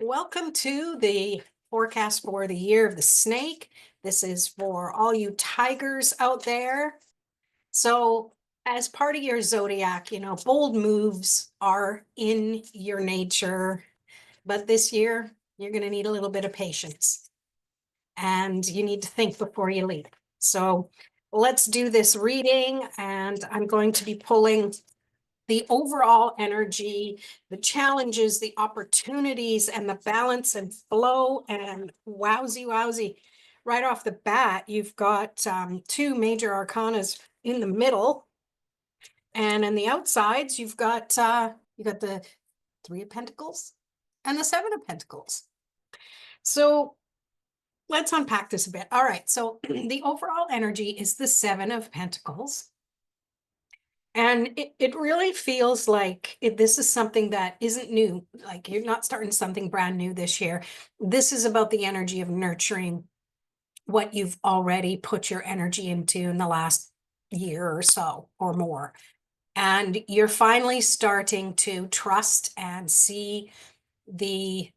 Welcome to the forecast for the year of the snake. This is for all you tigers out there. So, as part of your zodiac, bold moves are in your nature, but this year you're going to need a little bit of patience and you need to think before you leap. So, let's do this reading, and I'm going to be pulling the overall energy, the challenges, the opportunities, and the balance and flow. And wowsy, right off the bat, you've got two major arcanas in the middle, and on the outsides, you've got the Three of Pentacles and the Seven of Pentacles. So let's unpack this a bit. All right, so the overall energy is the Seven of Pentacles. And it really feels like this is something that isn't new. Like, you're not starting something brand new this year. This is about the energy of nurturing what you've already put your energy into in the last year or so or more. And you're finally starting to trust and see the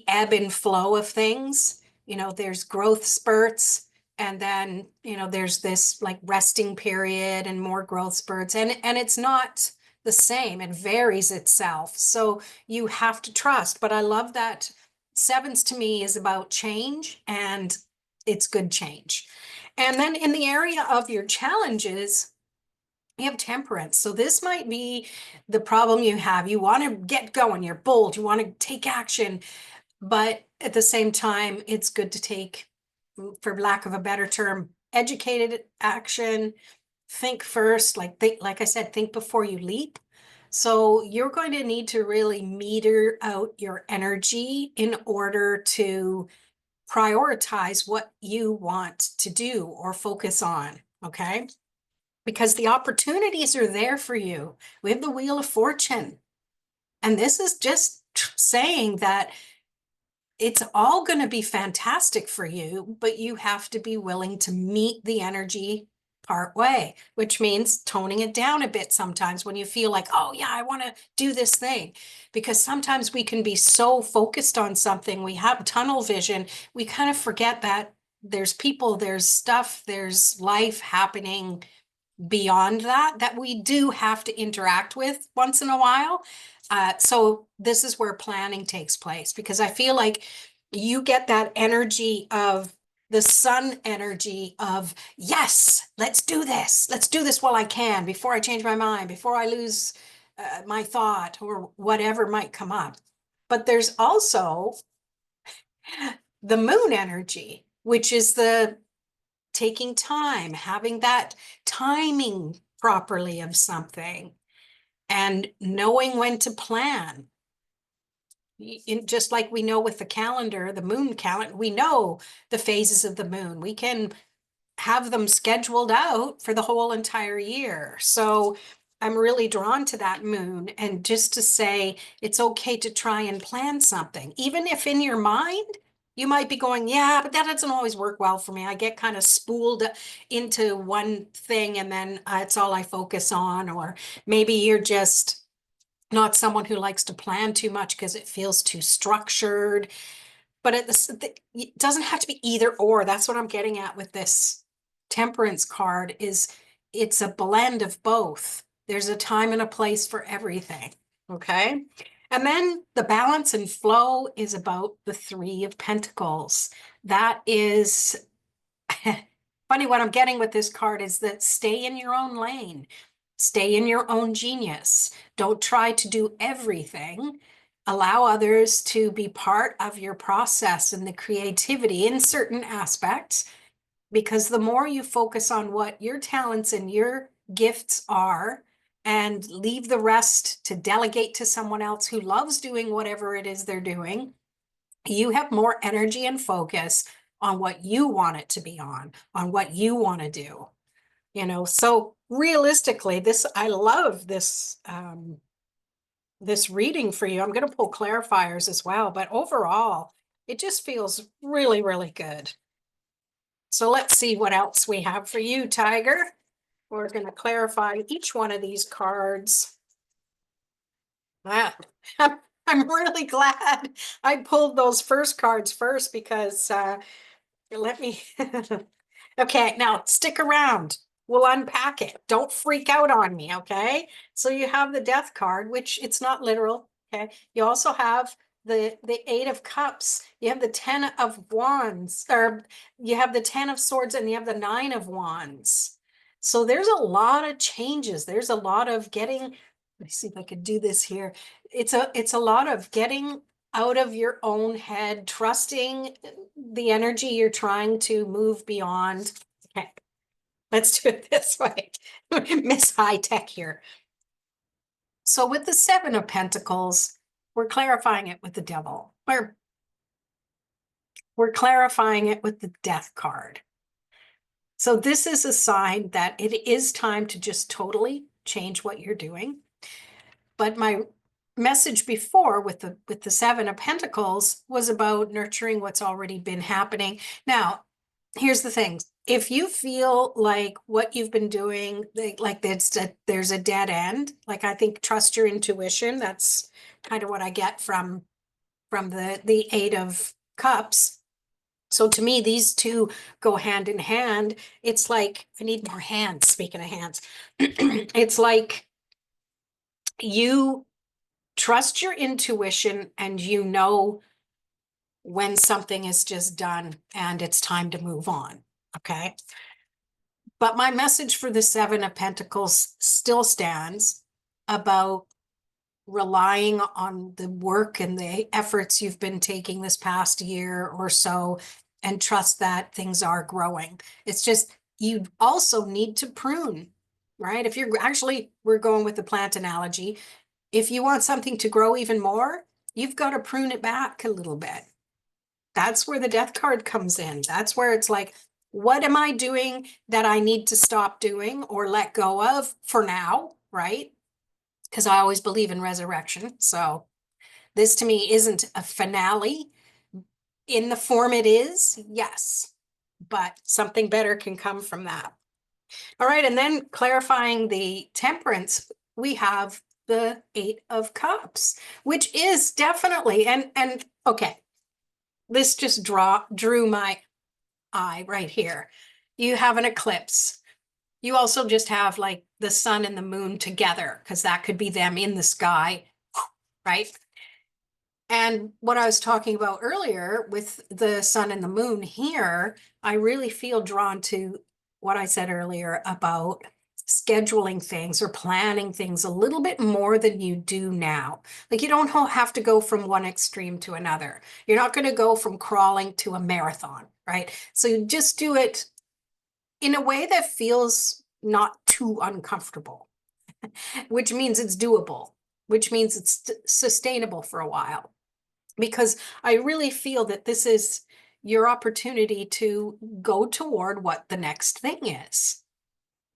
ebb and flow of things. There's growth spurts, and then there's this like resting period and more growth spurts, and it's not the same. It varies itself, so you have to trust. But I love that sevens to me is about change, and it's good change. And then in the area of your challenges, you have temperance. So this might be the problem you have. You want to get going, you're bold, you want to take action, but at the same time, it's good to take, for lack of a better term, educated action. Think first, like I said, think before you leap. So you're going to need to really meter out your energy in order to prioritize what you want to do or focus on, okay? Because the opportunities are there for you. We have the Wheel of Fortune. And this is just saying that it's all going to be fantastic for you, but you have to be willing to meet the energy part way, which means toning it down a bit sometimes when you feel like, oh yeah, I want to do this thing. Because sometimes we can be so focused on something, we have tunnel vision, we kind of forget that there's people, there's stuff, there's life happening beyond that we do have to interact with once in a while. So this is where planning takes place, because I feel like you get that energy of the sun energy of, yes, let's do this while I can, before I change my mind, before I lose my thought or whatever might come up. But there's also the moon energy, which is the taking time, having that timing properly of something, and knowing when to plan. Just like we know with the calendar, the moon calendar, we know the phases of the moon. We can have them scheduled out for the whole entire year. So I'm really drawn to that moon, and just to say it's okay to try and plan something, even if in your mind you might be going, yeah, but that doesn't always work well for me. I get kind of spooled into one thing, and then it's all I focus on. Or maybe you're just not someone who likes to plan too much because it feels too structured. But it doesn't have to be either or. That's what I'm getting at with this temperance card, is it's a blend of both. There's a time and a place for everything, okay? And then the balance and flow is about the Three of Pentacles. That is, funny, what I'm getting with this card is that stay in your own lane. Stay in your own genius. Don't try to do everything. Allow others to be part of your process and the creativity in certain aspects, because the more you focus on what your talents and your gifts are and leave the rest to delegate to someone else who loves doing whatever it is they're doing, you have more energy and focus on what you want it to be on what you want to do. So realistically, I love this this reading for you. I'm going to pull clarifiers as well, but overall, it just feels really, really good. So let's see what else we have for you, Tiger. We're going to clarify each one of these cards. Ah, I'm really glad I pulled those first cards first because let me. Okay, now stick around. We'll unpack it. Don't freak out on me, okay? So you have the death card, which it's not literal, okay? You also have the Eight of Cups. You have the Ten of Wands, or you have the Ten of Swords, and you have the Nine of Wands. So there's a lot of changes. There's a lot of getting, let me see if I could do this here. It's a lot of getting out of your own head, trusting the energy you're trying to move beyond. Okay, let's do it this way. Miss High Tech here. So with the Seven of Pentacles, we're clarifying it with the Devil. We're clarifying it with the Death card. So this is a sign that it is time to just totally change what you're doing. But my message before with the Seven of Pentacles was about nurturing what's already been happening. Now, here's the thing. If you feel like what you've been doing, like there's a dead end, like I think trust your intuition. That's kind of what I get from the Eight of Cups. So to me, these two go hand in hand. It's like, I need more hands, speaking of hands. It's like you trust your intuition and you know when something is just done and it's time to move on. Okay. But my message for the Seven of Pentacles still stands about relying on the work and the efforts you've been taking this past year or so and trust that things are growing. It's just, you also need to prune, right? If you're actually, we're going with the plant analogy. If you want something to grow even more, you've got to prune it back a little bit. That's where the death card comes in. That's where it's like, what am I doing that I need to stop doing or let go of for now, right? Because I always believe in resurrection. So this to me isn't a finale in the form it is, yes, but something better can come from that. All right, and then clarifying the temperance, we have the Eight of Cups, which is definitely, and okay, this just drew my eye right here. You have an eclipse. You also just have like the sun and the moon together, because that could be them in the sky, right? And what I was talking about earlier with the sun and the moon here, I really feel drawn to what I said earlier about scheduling things or planning things a little bit more than you do now. Like you don't have to go from one extreme to another. You're not going to go from crawling to a marathon, right? So you just do it in a way that feels not too uncomfortable, which means it's doable, which means it's sustainable for a while. Because I really feel that this is your opportunity to go toward what the next thing is.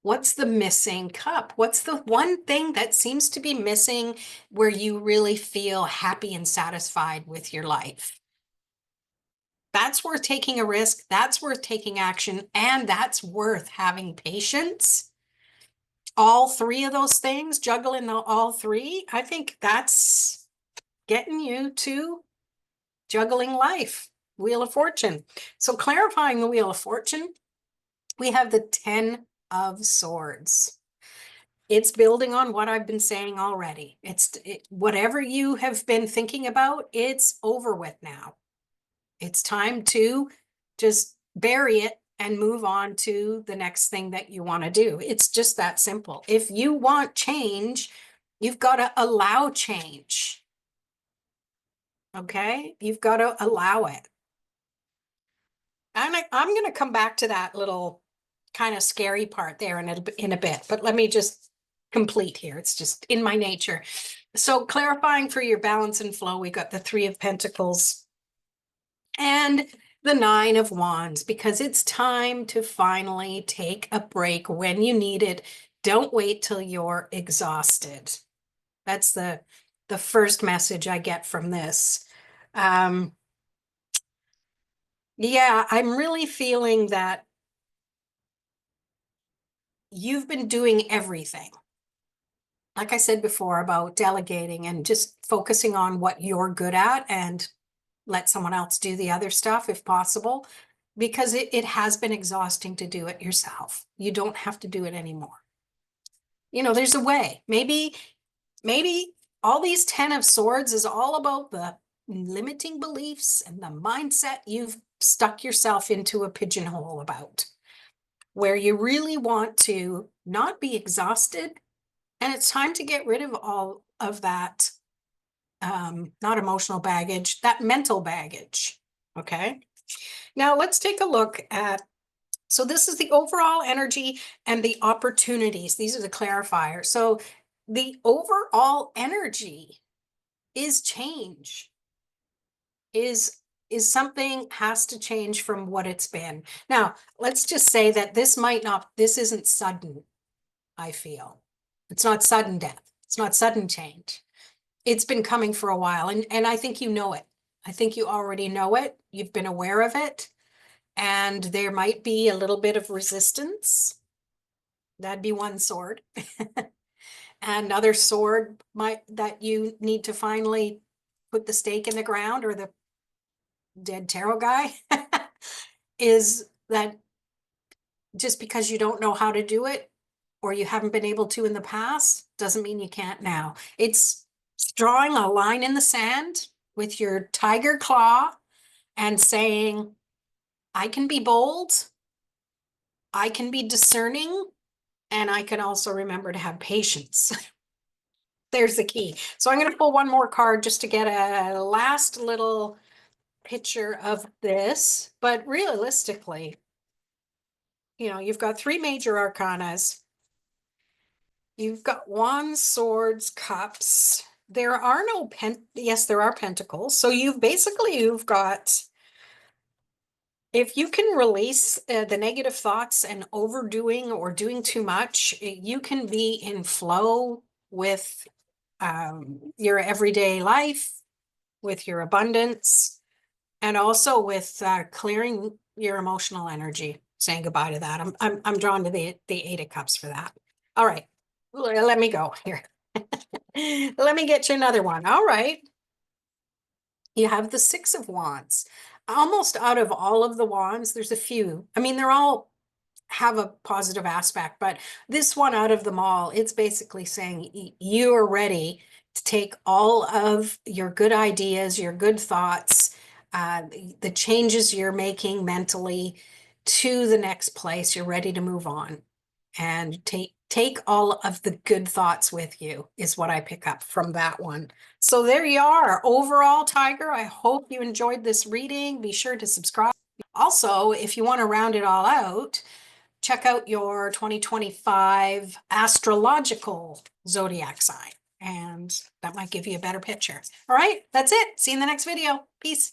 What's the missing cup? What's the one thing that seems to be missing where you really feel happy and satisfied with your life? That's worth taking a risk. That's worth taking action. And that's worth having patience. All three of those things, juggling all three, I think that's getting you to juggling life, Wheel of Fortune. So clarifying the Wheel of Fortune, we have the 10 of Swords. It's building on what I've been saying already. Whatever you have been thinking about, it's over with now. It's time to just bury it and move on to the next thing that you want to do. It's just that simple. If you want change, you've got to allow change. Okay? You've got to allow it. I'm going to come back to that little kind of scary part there in a bit, but let me just complete here. It's just in my nature. So clarifying for your balance and flow, we got the Three of Pentacles and the Nine of Wands, because it's time to finally take a break when you need it. Don't wait till you're exhausted. That's the first message I get from this. Yeah, I'm really feeling that you've been doing everything. like I said before, about delegating and just focusing on what you're good at and let someone else do the other stuff if possible, because it has been exhausting to do it yourself. You don't have to do it anymore. You know, there's a way. Maybe all these 10 of swords is all about the limiting beliefs and the mindset you've stuck yourself into a pigeonhole about, where you really want to not be exhausted. And it's time to get rid of all of that, not emotional baggage, that mental baggage. Okay. Now let's take a look at, so this is the overall energy and the opportunities. These are the clarifiers. So the overall energy is change, is something has to change from what it's been. Now, let's just say that this isn't sudden, I feel. It's not sudden death. It's not sudden change. It's been coming for a while, and I think you know it. I think you already know it. You've been aware of it, and there might be a little bit of resistance. That'd be one sword. And another sword might that you need to finally put the stake in the ground, or the dead tarot guy, is that just because you don't know how to do it or you haven't been able to in the past doesn't mean you can't now. It's drawing a line in the sand with your tiger claw and saying, I can be bold, I can be discerning, and I can also remember to have patience. There's the key. So I'm going to pull one more card just to get a last little picture of this. But realistically, you know, you've got 3 major arcanas. You've got wands, swords, cups. There are no yes, there are pentacles. So you've got, if you can release the negative thoughts and overdoing or doing too much, you can be in flow with your everyday life, with your abundance, and also with clearing your emotional energy, saying goodbye to that. I'm drawn to the 8 of cups for that. All right, let me go here. Let me get you another one. All right. You have the 6 of wands. Almost out of all of the wands, there's a few. I mean, they're all have a positive aspect, but this one out of them all, it's basically saying you are ready to take all of your good ideas, your good thoughts, the changes you're making mentally to the next place. You're ready to move on and take all of the good thoughts with you, is what I pick up from that one. So there you are. Overall, Tiger, I hope you enjoyed this reading. Be sure to subscribe. Also, if you want to round it all out, check out your 2025 astrological zodiac sign, and that might give you a better picture. All right, that's it. See you in the next video. Peace.